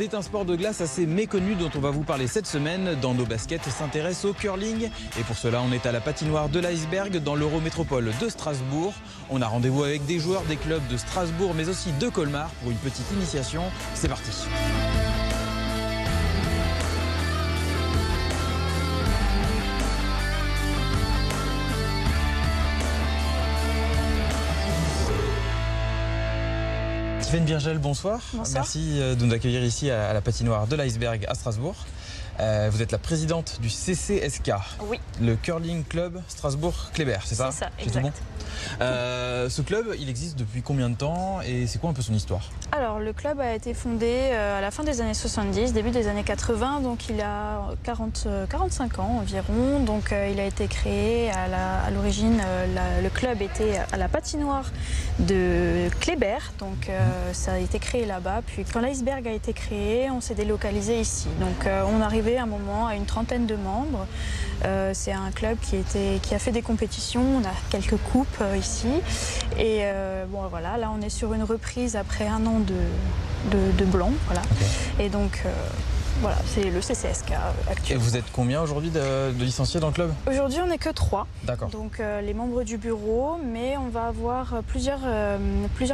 C'est un sport de glace assez méconnu dont on va vous parler cette semaine. Dans nos baskets s'intéresse au curling. Et pour cela, on est à la patinoire de l'Iceberg dans l'Eurométropole de Strasbourg. On a rendez-vous avec des joueurs des clubs de Strasbourg mais aussi de Colmar pour une petite initiation. C'est parti. Stéphane Birgel, bonsoir. Bonsoir. Merci de nous accueillir ici à la patinoire de l'Iceberg à Strasbourg. Vous êtes la présidente du CCSK, oui. Le Curling Club Strasbourg-Kléber, c'est ça? C'est ça, J'ai exact. tout bon. Ce club, il existe depuis combien de temps et c'est quoi un peu son histoire? Alors, le club a été fondé à la fin des années 70, début des années 80, donc il a 45 ans environ. Donc, il a été créé à l'origine, le club était à la patinoire de Kléber, donc ça a été créé là-bas. Puis, quand l'Iceberg a été créé, on s'est délocalisé ici. Donc, on arrivait à un moment à une trentaine de membres. C'est un club qui a fait des compétitions, on a quelques coupes ici. Et bon, voilà, là on est sur une reprise après un an de blanc. Voilà. Okay. Et donc voilà, c'est le CCSK actuel. Et vous êtes combien aujourd'hui de licenciés dans le club? Aujourd'hui, on n'est que 3. D'accord. Donc les membres du bureau, mais on va avoir plusieurs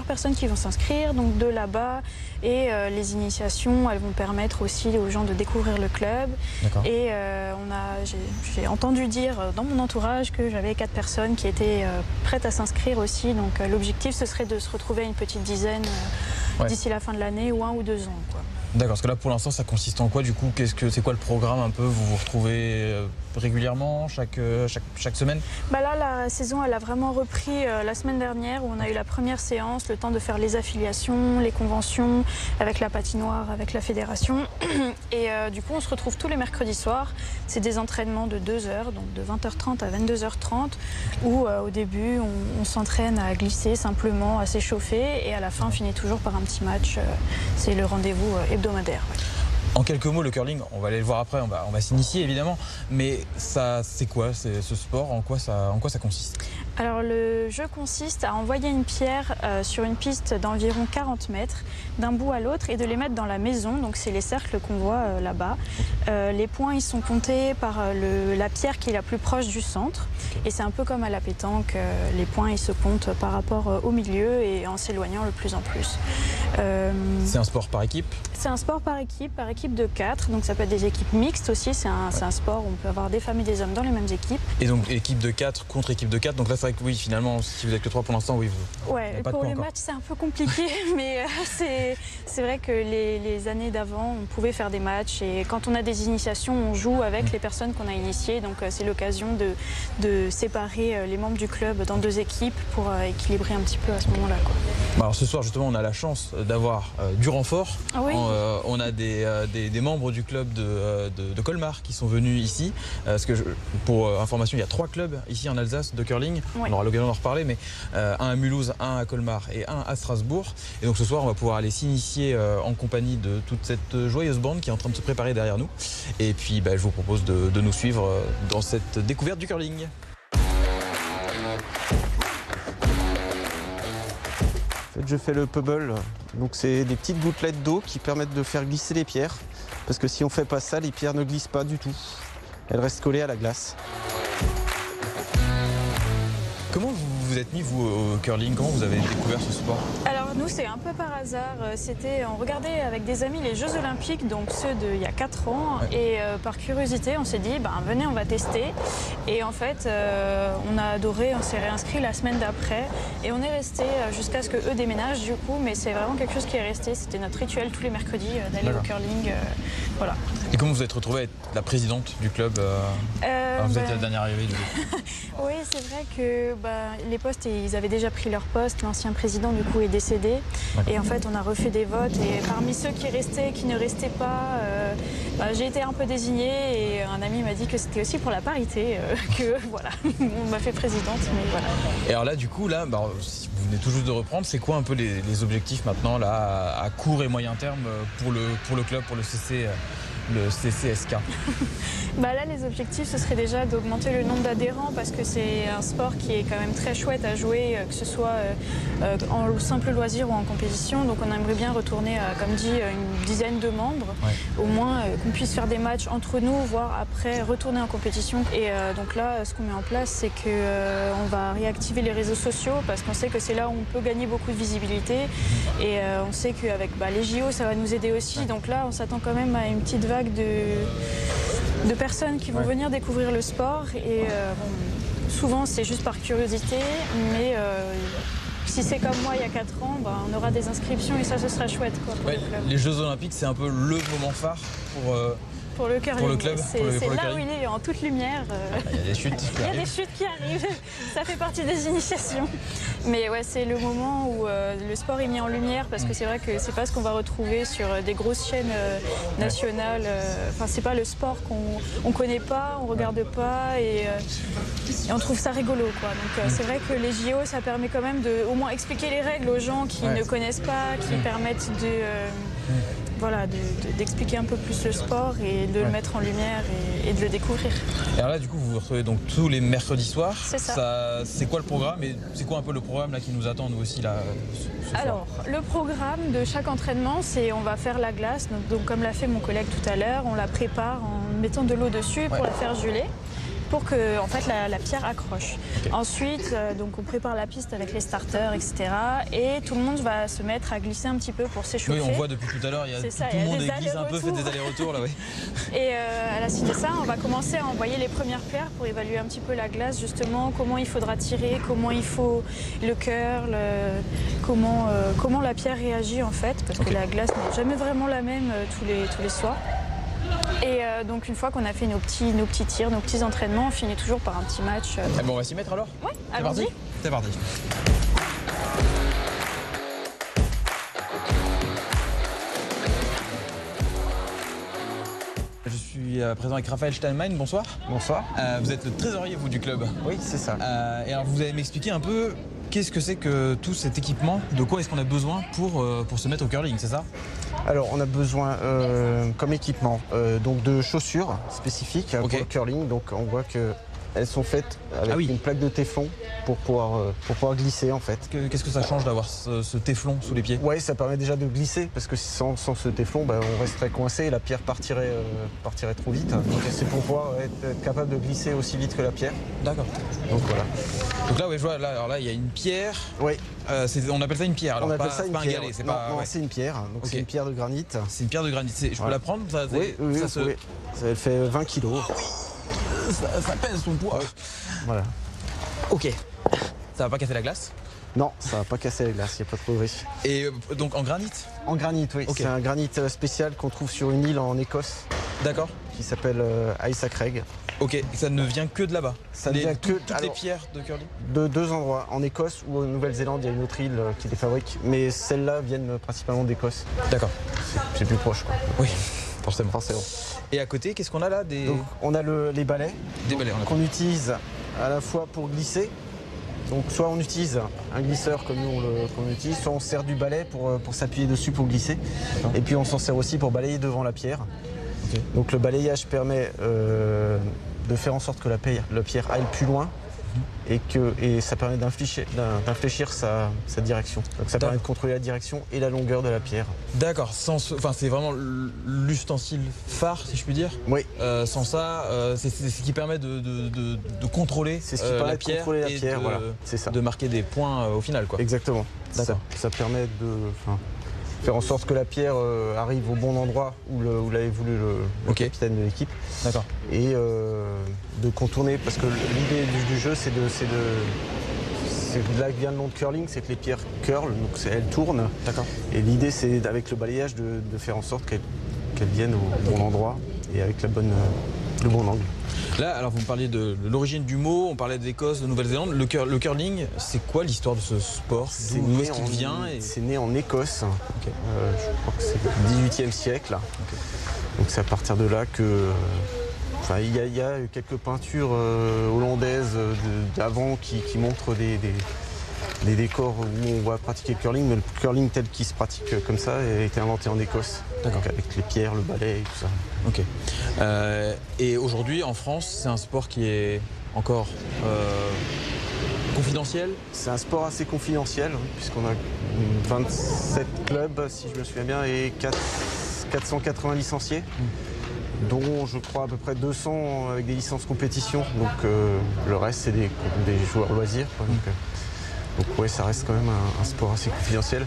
personnes qui vont s'inscrire, donc de là-bas. Et les initiations, elles vont permettre aussi aux gens de découvrir le club. D'accord. Et j'ai entendu dire dans mon entourage que j'avais 4 personnes qui étaient prêtes à s'inscrire aussi. Donc l'objectif, ce serait de se retrouver à une petite dizaine d'ici la fin de l'année ou 1 ou 2 ans, quoi. D'accord, parce que là pour l'instant ça consiste en quoi du coup? C'est quoi le programme un peu? Vous vous retrouvez régulièrement chaque semaine? Là la saison elle a vraiment repris la semaine dernière où on a eu la première séance, le temps de faire les affiliations, les conventions avec la patinoire, avec la fédération. Et du coup on se retrouve tous les mercredis soirs. C'est des entraînements de 2 heures, donc de 20h30 à 22h30 où au début on s'entraîne à glisser simplement, à s'échauffer et à la fin on finit toujours par un petit match. C'est le rendez-vous hebdomadaire. Ouais. En quelques mots, le curling, on va aller le voir après, on va s'initier évidemment, mais ça, c'est quoi ce sport? En quoi ça consiste? Alors le jeu consiste à envoyer une pierre sur une piste d'environ 40 mètres d'un bout à l'autre et de les mettre dans la maison, donc c'est les cercles qu'on voit là-bas. Les points ils sont comptés par la pierre qui est la plus proche du centre. Okay. Et c'est un peu comme à la pétanque, les points ils se comptent par rapport au milieu et en s'éloignant le plus en plus. C'est un sport par équipe? C'est un sport par équipe de 4, donc ça peut être des équipes mixtes aussi, c'est un sport où on peut avoir des femmes et des hommes dans les mêmes équipes. Et donc équipe de 4 contre équipe de 4, donc là c'est vrai que oui, finalement, si vous êtes que 3 pour l'instant, oui. Ouais, pour les matchs c'est un peu compliqué, mais c'est vrai que les années d'avant, on pouvait faire des matchs et quand on a des initiations, on joue avec les personnes qu'on a initiées, donc c'est l'occasion de séparer les membres du club dans 2 équipes pour équilibrer un petit peu à ce moment-là. Alors ce soir justement, on a la chance d'avoir du renfort. Ah oui. On a des membres du club de Colmar qui sont venus ici. Parce que pour information, il y a 3 clubs ici en Alsace de curling. Oui. On aura l'occasion d'en reparler, mais un à Mulhouse, un à Colmar et un à Strasbourg. Et donc ce soir, on va pouvoir aller s'initier en compagnie de toute cette joyeuse bande qui est en train de se préparer derrière nous. Et puis je vous propose de nous suivre dans cette découverte du curling. En fait, je fais le pebble, donc c'est des petites gouttelettes d'eau qui permettent de faire glisser les pierres. Parce que si on ne fait pas ça, les pierres ne glissent pas du tout. Elles restent collées à la glace. Comment vous vous êtes mis, vous, au curling? Comment vous avez découvert ce sport? Alors nous, c'est un peu par hasard. On regardait avec des amis les Jeux Olympiques, donc ceux d'il y a 4 ans. Ouais. Et par curiosité, on s'est dit, venez, on va tester. Et en fait, on a adoré, on s'est réinscrit la semaine d'après. Et on est resté jusqu'à ce qu'eux déménagent, du coup. Mais c'est vraiment quelque chose qui est resté. C'était notre rituel tous les mercredis d'aller au curling. Voilà. Et comment vous êtes retrouvée à être la présidente du club? Vous êtes la dernière arrivée, du coup. Oui, c'est vrai que les postes, ils avaient déjà pris leur poste. L'ancien président, du coup, est décédé. Et en fait, on a refait des votes. Et parmi ceux qui restaient, qui ne restaient pas, j'ai été un peu désignée. Et un ami m'a dit que c'était aussi pour la parité. Que voilà, on m'a fait présidente. Mais voilà. Et alors là, du coup, si vous venez tout juste de reprendre, c'est quoi un peu les objectifs maintenant là, à court et moyen terme pour le club, pour le CC le CCSK? Là, les objectifs, ce serait déjà d'augmenter le nombre d'adhérents parce que c'est un sport qui est quand même très chouette à jouer, que ce soit en simple loisir ou en compétition. Donc on aimerait bien retourner à, comme dit, une dizaine de membres, au moins qu'on puisse faire des matchs entre nous, voire après retourner en compétition. Et donc là, ce qu'on met en place, c'est qu'on va réactiver les réseaux sociaux parce qu'on sait que c'est là où on peut gagner beaucoup de visibilité. Et on sait qu'avec les JO, ça va nous aider aussi. Donc là, on s'attend quand même à une petite vague de personnes qui vont venir découvrir le sport. Et souvent, c'est juste par curiosité, mais si c'est comme moi il y a 4 ans, on aura des inscriptions et ça, ce sera chouette pour le club. Les Jeux Olympiques, c'est un peu le moment phare pour le curling. Pour le club. C'est là où il est en toute lumière. Il y a des chutes qui arrivent. Il y a des chutes qui arrivent. Ça fait partie des initiations. Mais ouais, c'est le moment où le sport est mis en lumière parce que c'est vrai que c'est pas ce qu'on va retrouver sur des grosses chaînes nationales. Enfin, c'est pas le sport qu'on connaît pas, on regarde pas et on trouve ça rigolo, quoi. Donc c'est vrai que les JO, ça permet quand même de au moins expliquer les règles aux gens qui ne connaissent pas, qui permettent d'expliquer un peu plus le sport et de le mettre en lumière et de le découvrir. Et alors là, du coup, vous vous retrouvez donc tous les mercredis soirs. C'est ça. C'est quoi le programme et c'est quoi un peu le programme là qui nous attend nous aussi là ce soir? Alors, le programme de chaque entraînement, c'est on va faire la glace. Donc comme l'a fait mon collègue tout à l'heure, on la prépare en mettant de l'eau dessus pour la faire geler, pour que en fait, la pierre accroche. Okay. Ensuite, donc on prépare la piste avec les starters, etc. Et tout le monde va se mettre à glisser un petit peu pour s'échauffer. Oui, on voit depuis tout à l'heure, il y a tout le monde glisse un peu, fait des allers-retours là, oui. Et à la suite de ça, on va commencer à envoyer les premières pierres pour évaluer un petit peu la glace, justement, comment il faudra tirer, comment il faut le curl, comment la pierre réagit en fait, parce que la glace n'est jamais vraiment la même tous les soirs. Et donc une fois qu'on a fait nos petits tirs, nos petits entraînements, on finit toujours par un petit match. Ah bon, on va s'y mettre alors? Oui, allons-y. C'est parti. Je suis présent avec Raphaël Steinmann, bonsoir. Bonsoir. Vous êtes le trésorier, vous, du club? Oui, c'est ça. Et alors vous allez m'expliquer un peu qu'est-ce que c'est que tout cet équipement, de quoi est-ce qu'on a besoin pour se mettre au curling, c'est ça? Alors on a besoin comme équipement donc de chaussures spécifiques pour le curling. Donc on voit qu'elles sont faites avec une plaque de téflon pour pouvoir glisser en fait. Qu'est-ce que ça change d'avoir ce téflon sous les pieds? Oui, ça permet déjà de glisser parce que sans ce téflon, on resterait coincé et la pierre partirait trop vite. Donc c'est pour pouvoir être capable de glisser aussi vite que la pierre. D'accord. Donc voilà. Donc là, je vois, là, il y a une pierre. Oui. On appelle ça une pierre, alors on appelle ça une pas pierre. un galet, c'est non, pas. Non, c'est une pierre. Donc c'est une pierre de granit. C'est une pierre de granit. Je peux la prendre? Oui, elle fait 20 kilos. Ça pèse son poids. Voilà. Ok. Ça va pas casser la glace? Non, ça va pas casser la glace, il n'y a pas de progrès. Et donc en granit? En granit, oui. C'est un granit spécial qu'on trouve sur une île en Écosse. D'accord. Qui s'appelle Isaac Craig. Ok, ça ne vient que de là-bas? Ça ne vient que toutes les pierres de curling? De 2 endroits, en Écosse ou en Nouvelle-Zélande, il y a une autre île qui les fabrique. Mais celles-là viennent principalement d'Écosse. D'accord. C'est plus proche, quoi. Oui, forcément. Et à côté, qu'est-ce qu'on a là? Donc, on a les balais. Des balais, qu'on utilise à la fois pour glisser. Donc soit on utilise un glisseur comme nous qu'on utilise, soit on sert du balai pour s'appuyer dessus pour glisser. Et puis on s'en sert aussi pour balayer devant la pierre. Okay. Donc le balayage permet de faire en sorte que la pierre aille plus loin et ça permet d'infléchir sa direction. Donc ça permet de contrôler la direction et la longueur de la pierre. D'accord, c'est vraiment l'ustensile phare, si je puis dire. Oui. Sans ça, c'est ce qui permet de contrôler la pierre et de marquer des points au final, quoi. Exactement. Ça permet de faire en sorte que la pierre arrive au bon endroit où l'avait voulu le capitaine de l'équipe. D'accord. Et de contourner, parce que l'idée du jeu, c'est là que vient le nom de curling, c'est que les pierres curlent, donc elles tournent. D'accord. Et l'idée, c'est avec le balayage de faire en sorte qu'elles viennent au bon endroit et avec le bon angle. Là, alors vous me parliez de l'origine du mot, on parlait d'Écosse, de Nouvelle-Zélande. Le curling, c'est quoi l'histoire de ce sport? D'où est-ce qu'il vient? C'est né en Écosse, je crois que c'est le XVIIIe siècle. Donc c'est à partir de là que... il y a quelques peintures hollandaises d'avant qui montrent des décors où on va pratiquer le curling, mais le curling tel qu'il se pratique comme ça a été inventé en Écosse. Donc avec les pierres, le balai et tout ça. Ok. Et aujourd'hui, en France, c'est un sport qui est encore confidentiel? C'est un sport assez confidentiel, puisqu'on a 27 clubs, si je me souviens bien, et 480 licenciés, dont je crois à peu près 200 avec des licences compétition. Donc le reste, c'est des joueurs loisirs, quoi. Donc ouais, ça reste quand même un sport assez confidentiel.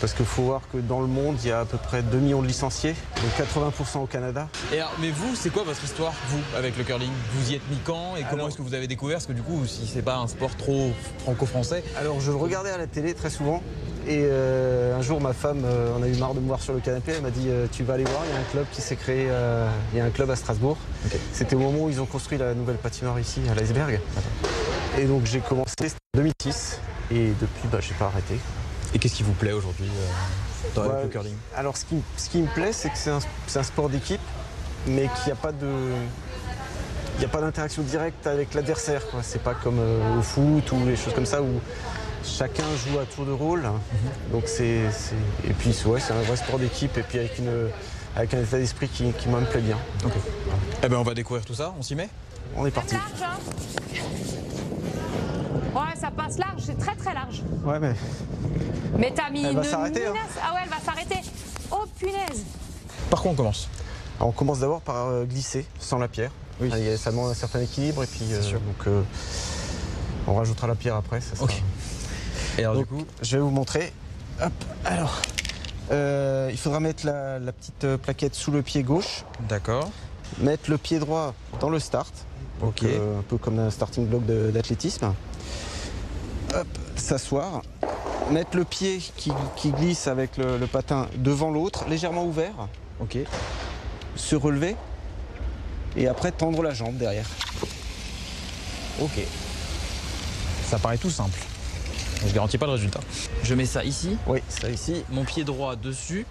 Parce qu'il faut voir que dans le monde, il y a à peu près 2 millions de licenciés, donc 80% au Canada. Et alors, mais vous, c'est quoi votre histoire, vous, avec le curling? Vous y êtes mis quand et comment est-ce que vous avez découvert? Parce que du coup, si c'est pas un sport trop franco-français... Alors je le regardais à la télé très souvent. Et un jour, ma femme en a eu marre de me voir sur le canapé. Elle m'a dit tu vas aller voir, il y a un club qui s'est créé, il y a un club à Strasbourg. Okay. C'était au moment où ils ont construit la nouvelle patinoire ici, à l'iceberg. Et donc j'ai commencé en 2006 et depuis, j'ai pas arrêté. Et qu'est-ce qui vous plaît aujourd'hui avec le curling? Alors ce qui me plaît, c'est que c'est un sport d'équipe, mais qu'il n'y a pas de... Il n'y a pas d'interaction directe avec l'adversaire. C'est pas comme au foot ou les choses comme ça où chacun joue à tour de rôle. Donc et puis c'est un vrai sport d'équipe et puis avec un état d'esprit qui moi me plaît bien. Okay. Eh ben on va découvrir tout ça, on s'y met? On est parti. Large, hein. Ouais, ça passe large, c'est très très large. Ouais, mais t'as mis elle une va s'arrêter, menace. hein. Ah ouais, elle va s'arrêter. Oh punaise. Par quoi on commence? Alors, on commence d'abord par glisser sans la pierre. Oui. Ça demande un certain équilibre et puis donc on rajoutera la pierre après. Ça sera... Ok. Et alors donc, du coup, je vais vous montrer. Hop, alors, il faudra mettre la petite plaquette sous le pied gauche. D'accord. Mettre le pied droit dans le start. Donc, ok. Un peu comme un starting block d'athlétisme. Hop, s'asseoir. Mettre le pied qui glisse avec le patin devant l'autre, légèrement ouvert. Ok. Se relever. Et après tendre la jambe derrière. Ok. Ça paraît tout simple. Je garantis pas le résultat. Je mets ça ici. Oui, ça ici. Mon pied droit dessus.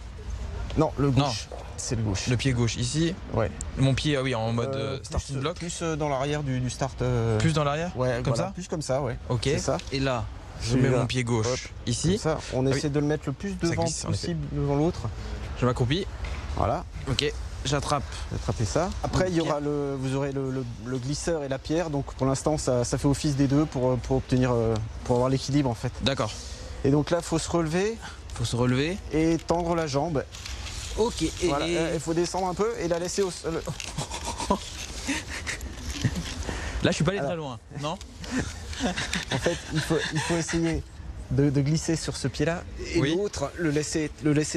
Non, le gauche. C'est le gauche. Le pied gauche ici. Ouais. Mon pied, en mode starting block. Plus dans l'arrière du start. Plus dans l'arrière? Ouais, comme voilà, ça. Plus comme ça, ouais. Ok. C'est ça. Et là, je mets mon pied gauche ici. Comme ça, on essaie de le mettre le plus devant possible devant l'autre. Je m'accroupis. Voilà. Ok. J'attrape. Attrapez ça. Après, il y aura vous aurez le glisseur et la pierre. Donc pour l'instant, ça fait office des deux pour avoir l'équilibre en fait. D'accord. Et donc là, il faut se relever. Faut se relever. Et tendre la jambe. Ok. Et voilà, il faut descendre un peu et la laisser au sol. Là, je suis pas allé très loin, non? En fait, il faut essayer de glisser sur ce pied-là et l'autre, le laisser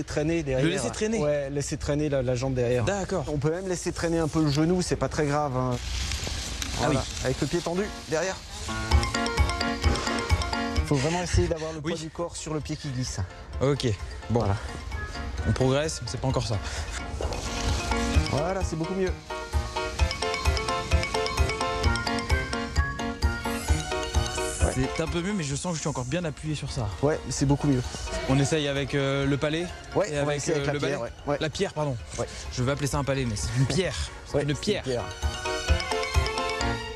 traîner derrière. Le laisser traîner? Ouais, laisser traîner la jambe derrière. D'accord. On peut même laisser traîner un peu le genou, c'est pas très grave. Hein. Voilà. Ah oui. Avec le pied tendu derrière. Il faut vraiment essayer d'avoir le poids du corps sur le pied qui glisse. Ok. Bon. Voilà. On progresse, mais c'est pas encore ça. Voilà, c'est beaucoup mieux. C'est un peu mieux, mais je sens que je suis encore bien appuyé sur ça. Ouais, c'est beaucoup mieux. On essaye avec le palais? Ouais, et avec, avec le la balai? pierre, ouais. La pierre, pardon. Ouais. Je vais appeler ça un palais, mais c'est une pierre. C'est une pierre.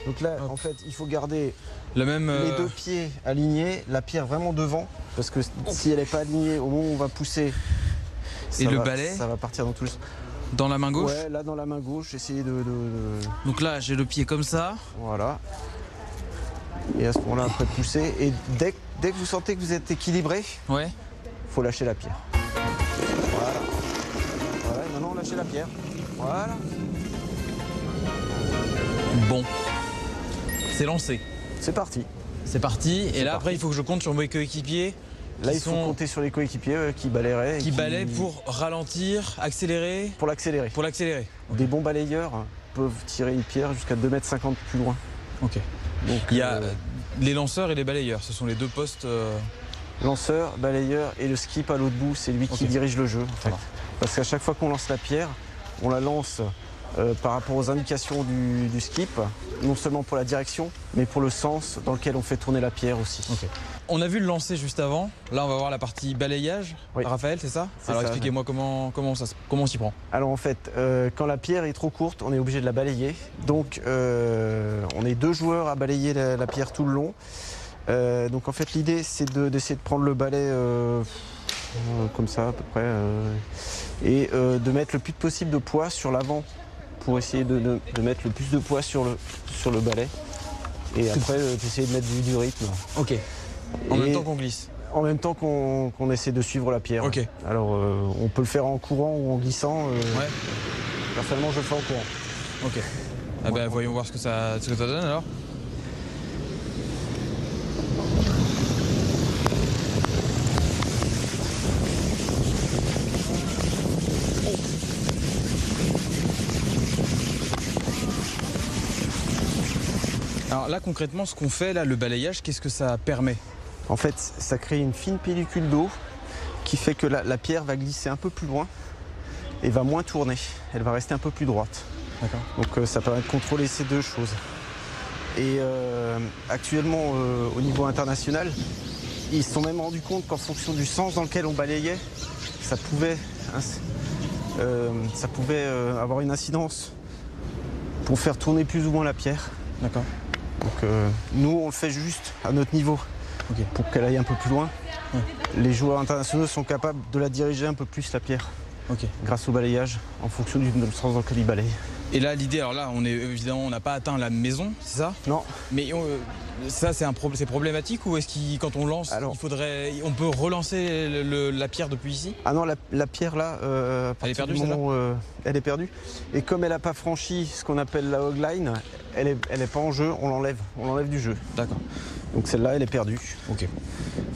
Donc là, en fait, il faut garder les deux pieds alignés, la pierre vraiment devant, parce que si elle n'est pas alignée, au moment où on va pousser, balai, ça va partir dans tous les sens. Dans la main gauche? Ouais, là dans la main gauche, essayez de... Donc là, j'ai le pied comme ça. Voilà. Et à ce moment-là, après de pousser, et dès que vous sentez que vous êtes équilibré, faut lâcher la pierre. Voilà. Voilà, et maintenant lâchez la pierre. Voilà. Bon. C'est lancé. C'est parti. C'est parti. Et là, après, il faut que je compte sur mes coéquipiers. Là, il faut compter sur les coéquipiers qui balayeraient. Qui balaient pour ralentir, accélérer. Pour l'accélérer. Pour l'accélérer. Des bons balayeurs peuvent tirer une pierre jusqu'à 2,50 m plus loin. Ok. Donc, il y a les lanceurs et les balayeurs. Ce sont les deux postes. Lanceur, balayeur et le skip à l'autre bout, c'est lui qui dirige le jeu. En fait. Parce qu'à chaque fois qu'on lance la pierre, on la lance par rapport aux indications du skip, non seulement pour la direction, mais pour le sens dans lequel on fait tourner la pierre aussi. Okay. On a vu le lancer juste avant. Là, on va voir la partie balayage. Oui. Raphaël, c'est ça? Alors expliquez-moi comment on s'y prend. Alors en fait, quand la pierre est trop courte, on est obligé de la balayer. Donc on est deux joueurs à balayer la pierre tout le long. Donc en fait l'idée c'est d'essayer de prendre le balai comme ça à peu près et de mettre le plus possible de poids sur l'avant pour essayer de mettre le plus de poids sur le balai et après d'essayer de mettre du rythme. Ok. En même temps qu'on glisse. En même temps qu'on essaie de suivre la pierre. Ok. Alors on peut le faire en courant ou en glissant. Ouais. Personnellement je le fais en courant. Ok. Ah bah, voyons voir ce que ça donne alors. Alors là concrètement ce qu'on fait là, le balayage, qu'est-ce que ça permet? En fait ça crée une fine pellicule d'eau qui fait que la pierre va glisser un peu plus loin et va moins tourner. Elle va rester un peu plus droite. D'accord. Donc ça permet de contrôler ces deux choses. Et actuellement au niveau international, ils se sont même rendus compte qu'en fonction du sens dans lequel on balayait, ça pouvait avoir une incidence pour faire tourner plus ou moins la pierre. D'accord. Donc nous on le fait juste à notre niveau pour qu'elle aille un peu plus loin. Ouais. Les joueurs internationaux sont capables de la diriger un peu plus la pierre grâce au balayage en fonction du sens dans lequel ils balayent. Et là l'idée, alors là on n'a pas atteint la maison, c'est ça? Non. Mais ça c'est problématique ou est-ce que quand on lance, on peut relancer la pierre depuis ici? Ah non, la pierre là, elle est perdue, elle est perdue. Et comme elle n'a pas franchi ce qu'on appelle la hog line, elle est pas en jeu, on l'enlève du jeu. D'accord. Donc celle-là, elle est perdue. Ok.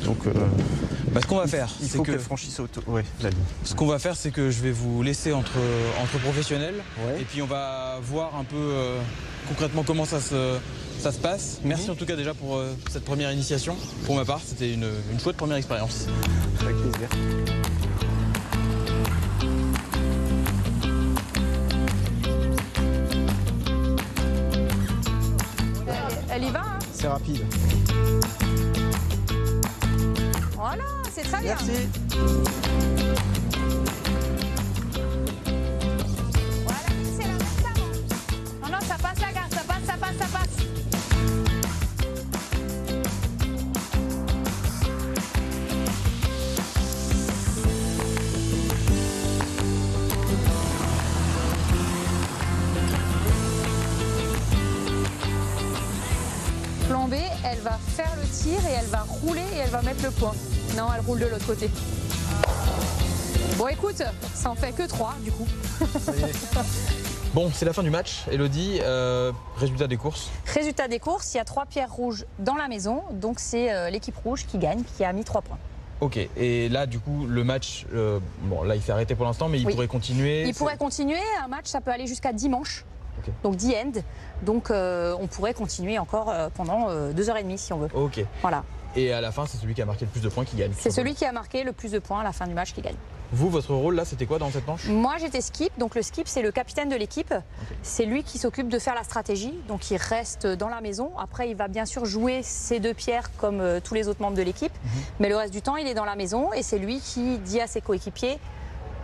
Donc ce qu'on va faire, il faut qu'elle franchisse la ligne. Ce qu'on va faire, c'est que je vais vous laisser entre professionnels, ouais. Et puis on va voir un peu concrètement comment ça se passe. Merci en tout cas déjà pour cette première initiation. Pour ma part, c'était une chouette première expérience. Avec plaisir. Elle y va, hein? C'est rapide. Voilà, c'est très bien. Merci. Voilà, c'est la même ça. Non, ça passe la garde, ça passe. Plan B, elle va faire le tir et elle va rouler et elle va mettre le point. Non, elle roule de l'autre côté. Bon, écoute, ça en fait que 3 du coup. Bon, c'est la fin du match. Elodie, résultat des courses. Résultat des courses, il y a 3 pierres rouges dans la maison, donc c'est l'équipe rouge qui gagne, qui a mis 3 points. Ok, et là du coup le match, bon là il s'est arrêté pour l'instant, mais il pourrait continuer. Il pourrait continuer, un match ça peut aller jusqu'à dimanche, donc 10 end, donc on pourrait continuer encore pendant 2h30 si on veut. Ok. Voilà. Et à la fin c'est celui qui a marqué le plus de points qui gagne. C'est celui qui a marqué le plus de points à la fin du match qui gagne. Vous, votre rôle là, c'était quoi dans cette manche? Moi j'étais skip, donc le skip c'est le capitaine de l'équipe. C'est lui qui s'occupe de faire la stratégie, donc il reste dans la maison. Après il va bien sûr jouer ses 2 pierres comme tous les autres membres de l'équipe, mais le reste du temps il est dans la maison et c'est lui qui dit à ses coéquipiers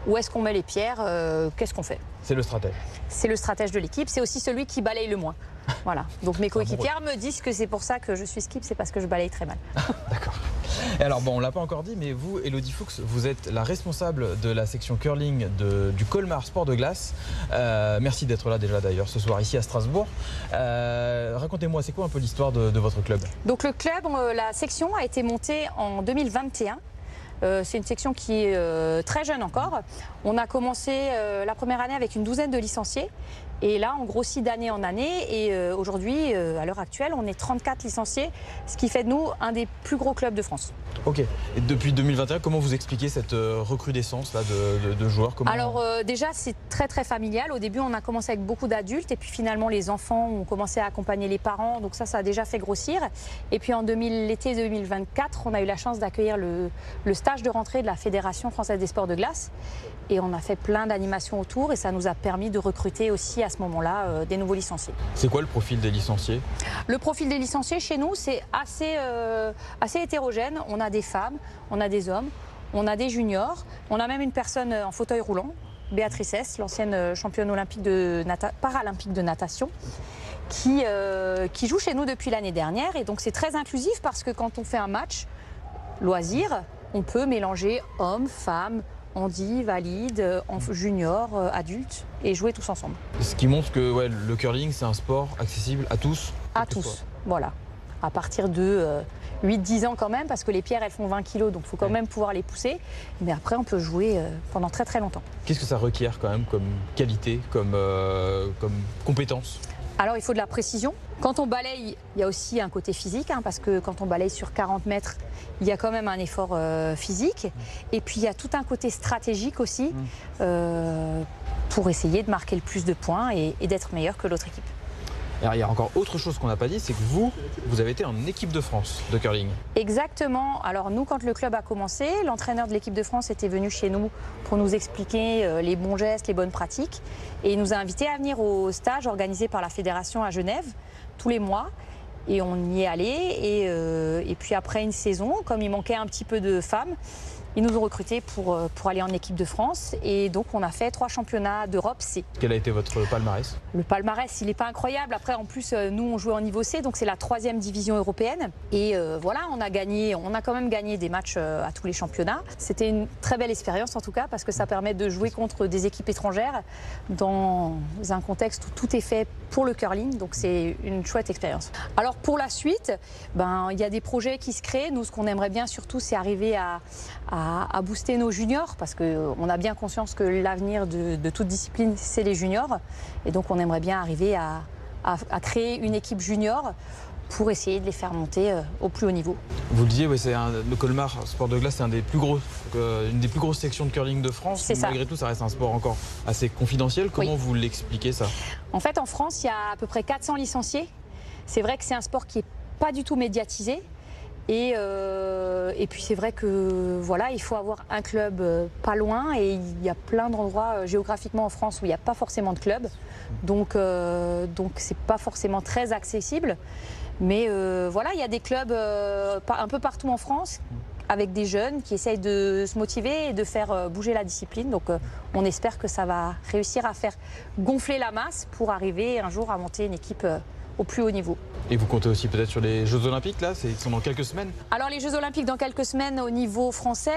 où est-ce qu'on met les pierres, qu'est-ce qu'on fait. C'est le stratège. C'est le stratège de l'équipe, c'est aussi celui qui balaye le moins. Voilà, donc mes coéquipières me disent que c'est pour ça que je suis skip, c'est parce que je balaye très mal. D'accord. Et alors bon, on l'a pas encore dit, mais vous, Elodie Fuchs, vous êtes la responsable de la section curling du Colmar Sport de Glace. Merci d'être là déjà d'ailleurs ce soir ici à Strasbourg. Racontez-moi, c'est quoi un peu l'histoire de votre club? Donc le club, la section a été montée en 2021. C'est une section qui est très jeune encore. On a commencé la première année avec une douzaine de licenciés. Et là, on grossit d'année en année. Et aujourd'hui, à l'heure actuelle, on est 34 licenciés, ce qui fait de nous un des plus gros clubs de France. Ok. Et depuis 2021, comment vous expliquez cette recrudescence là, de joueurs? Alors déjà, c'est très très familial. Au début, on a commencé avec beaucoup d'adultes. Et puis finalement, les enfants ont commencé à accompagner les parents. Donc ça a déjà fait grossir. Et puis en l'été 2024, on a eu la chance d'accueillir le stage de rentrée de la Fédération française des sports de glace. Et on a fait plein d'animations autour. Et ça nous a permis de recruter aussi à ce moment-là des nouveaux licenciés. C'est quoi le profil des licenciés? Le profil des licenciés chez nous, c'est assez hétérogène. On a des femmes, on a des hommes, on a des juniors, on a même une personne en fauteuil roulant, Béatrice S, l'ancienne championne olympique paralympique de natation. qui joue chez nous depuis l'année dernière. Et donc c'est très inclusif parce que quand on fait un match loisir, on peut mélanger hommes, femmes, handi, valide, junior, adultes et jouer tous ensemble. Ce qui montre que ouais, le curling, c'est un sport accessible à tous. À tous, voilà. À partir de 8-10 ans quand même, parce que les pierres, elles font 20 kilos, donc il faut quand même pouvoir les pousser. Mais après, on peut jouer pendant très très longtemps. Qu'est-ce que ça requiert quand même comme qualité, comme compétence? Alors, il faut de la précision. Quand on balaye, il y a aussi un côté physique, hein, parce que quand on balaye sur 40 mètres, il y a quand même un effort physique. Et puis, il y a tout un côté stratégique aussi, pour essayer de marquer le plus de points et d'être meilleur que l'autre équipe. Alors, il y a encore autre chose qu'on n'a pas dit, c'est que vous avez été en équipe de France de curling. Exactement. Alors nous, quand le club a commencé, l'entraîneur de l'équipe de France était venu chez nous pour nous expliquer les bons gestes, les bonnes pratiques. Et il nous a invités à venir au stage organisé par la fédération à Genève tous les mois. Et on y est allé. Et puis après une saison, comme il manquait un petit peu de femmes, ils nous ont recrutés pour aller en équipe de France. Et donc, on a fait 3 championnats d'Europe C. Quel a été votre palmarès? Le palmarès, il n'est pas incroyable. Après, en plus, nous, on jouait en niveau C, donc c'est la 3e division européenne. Et voilà, on a quand même gagné des matchs à tous les championnats. C'était une très belle expérience, en tout cas, parce que ça permet de jouer contre des équipes étrangères dans un contexte où tout est fait pour le curling. Donc, c'est une chouette expérience. Alors, pour la suite, il y a des projets qui se créent. Nous, ce qu'on aimerait bien, surtout, c'est arriver à booster nos juniors, parce qu'on a bien conscience que l'avenir de toute discipline, c'est les juniors. Et donc, on aimerait bien arriver à créer une équipe junior pour essayer de les faire monter au plus haut niveau. Vous le disiez, oui, le Colmar Sport de Glace, c'est une des plus grosses sections de curling de France. C'est ça. Malgré tout, ça reste un sport encore assez confidentiel. Comment vous l'expliquez ça? En fait, en France, il y a à peu près 400 licenciés. C'est vrai que c'est un sport qui n'est pas du tout médiatisé. Et puis c'est vrai que voilà, il faut avoir un club pas loin, et il y a plein d'endroits géographiquement en France où il n'y a pas forcément de club, donc c'est pas forcément très accessible. Mais voilà, il y a des clubs un peu partout en France avec des jeunes qui essayent de se motiver et de faire bouger la discipline. Donc on espère que ça va réussir à faire gonfler la masse pour arriver un jour à monter une équipe au plus haut niveau. Et vous comptez aussi peut-être sur les Jeux Olympiques, là, ils sont dans quelques semaines? Alors les Jeux Olympiques dans quelques semaines au niveau français,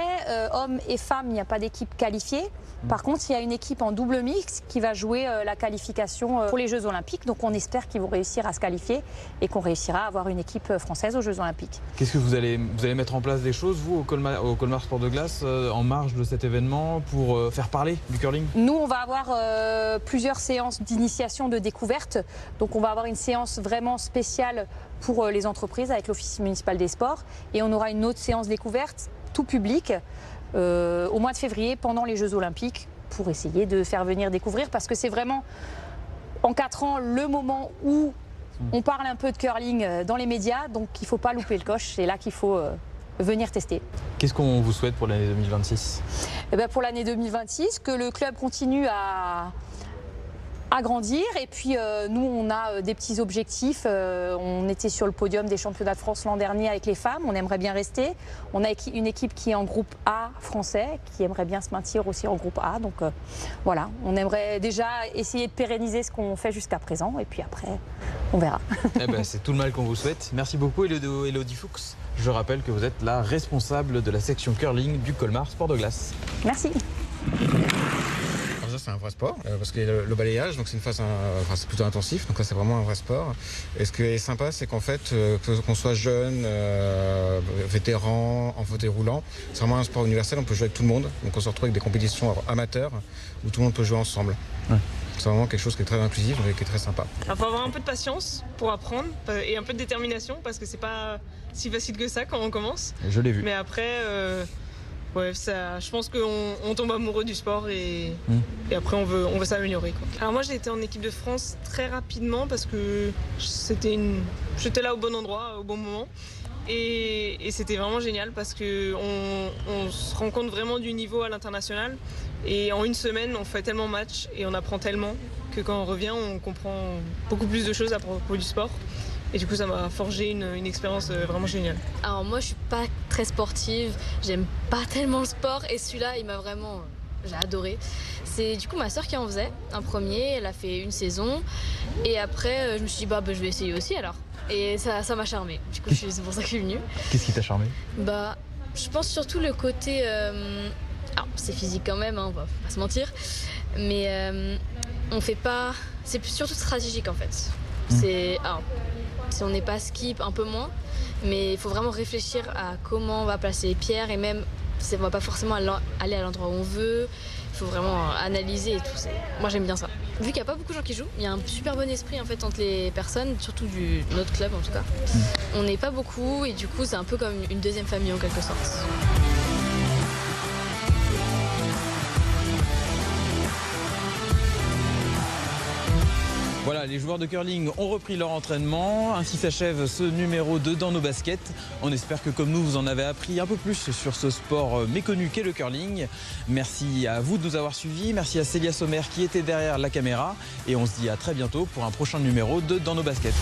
hommes et femmes, il n'y a pas d'équipe qualifiée. Par contre, il y a une équipe en double mix qui va jouer la qualification pour les Jeux Olympiques. Donc on espère qu'ils vont réussir à se qualifier et qu'on réussira à avoir une équipe française aux Jeux Olympiques. Qu'est-ce que vous allez mettre en place des choses, vous, au Colmar Sport de Glace, en marge de cet événement, pour faire parler du curling? Nous, on va avoir plusieurs séances d'initiation, de découverte. Donc on va avoir une séance vraiment spéciale pour les entreprises avec l'Office municipal des sports. Et on aura une autre séance découverte, tout public, au mois de février, pendant les Jeux Olympiques, pour essayer de faire venir découvrir, parce que c'est vraiment, en 4 ans, le moment où on parle un peu de curling dans les médias, donc il ne faut pas louper le coche, c'est là qu'il faut venir tester. Qu'est-ce qu'on vous souhaite pour l'année 2026? Pour l'année 2026, que le club continue à grandir, et puis nous on a des petits objectifs. On était sur le podium des championnats de France l'an dernier avec les femmes, on aimerait bien rester. On a une équipe qui est en groupe A français, qui aimerait bien se maintenir aussi en groupe A, donc voilà, on aimerait déjà essayer de pérenniser ce qu'on fait jusqu'à présent, et puis après on verra. C'est tout le mal qu'on vous souhaite. Merci beaucoup Élodie Fuchs. Je rappelle que vous êtes la responsable de la section curling du Colmar Sport de Glace. Merci. C'est un vrai sport, parce que le balayage, donc c'est une phase, c'est plutôt intensif, donc là c'est vraiment un vrai sport. Et ce qui est sympa, c'est qu'en fait, qu'on soit jeune, vétéran, en fauteuil roulant, c'est vraiment un sport universel, on peut jouer avec tout le monde. Donc on se retrouve avec des compétitions amateurs où tout le monde peut jouer ensemble. Ouais. C'est vraiment quelque chose qui est très inclusif et qui est très sympa. Il faut avoir un peu de patience pour apprendre et un peu de détermination, parce que c'est pas si facile que ça quand on commence. Je l'ai vu. Mais après... Ouais, je pense qu'on tombe amoureux du sport et après on veut s'améliorer. Alors moi j'ai été en équipe de France très rapidement parce que j'étais là au bon endroit, au bon moment. Et c'était vraiment génial parce qu'on se rend compte vraiment du niveau à l'international. Et en une semaine, on fait tellement de matchs et on apprend tellement que quand on revient, on comprend beaucoup plus de choses à propos du sport. Et du coup, ça m'a forgé une expérience vraiment géniale. Alors moi, je suis pas très sportive, j'aime pas tellement le sport, et celui-là, il m'a vraiment j'ai adoré. C'est du coup ma soeur qui en faisait un premier, elle a fait une saison et après je me suis dit bah je vais essayer aussi alors. Et ça m'a charmée, du coup c'est pour ça que je suis venue. Qu'est-ce qui t'a charmé? Bah je pense surtout le côté, alors c'est physique quand même, hein, on va pas se mentir, mais on fait pas, c'est surtout stratégique en fait. Si on n'est pas skip, un peu moins, mais il faut vraiment réfléchir à comment on va placer les pierres et même, on va pas forcément aller à l'endroit où on veut, il faut vraiment analyser et tout. Moi j'aime bien ça. Vu qu'il n'y a pas beaucoup de gens qui jouent, il y a un super bon esprit en fait entre les personnes, surtout de notre club en tout cas. On n'est pas beaucoup et du coup c'est un peu comme une deuxième famille en quelque sorte. Voilà, les joueurs de curling ont repris leur entraînement. Ainsi s'achève ce numéro 2 dans nos baskets. On espère que comme nous, vous en avez appris un peu plus sur ce sport méconnu qu'est le curling. Merci à vous de nous avoir suivis. Merci à Célia Sommer qui était derrière la caméra. Et on se dit à très bientôt pour un prochain numéro de Dans nos baskets.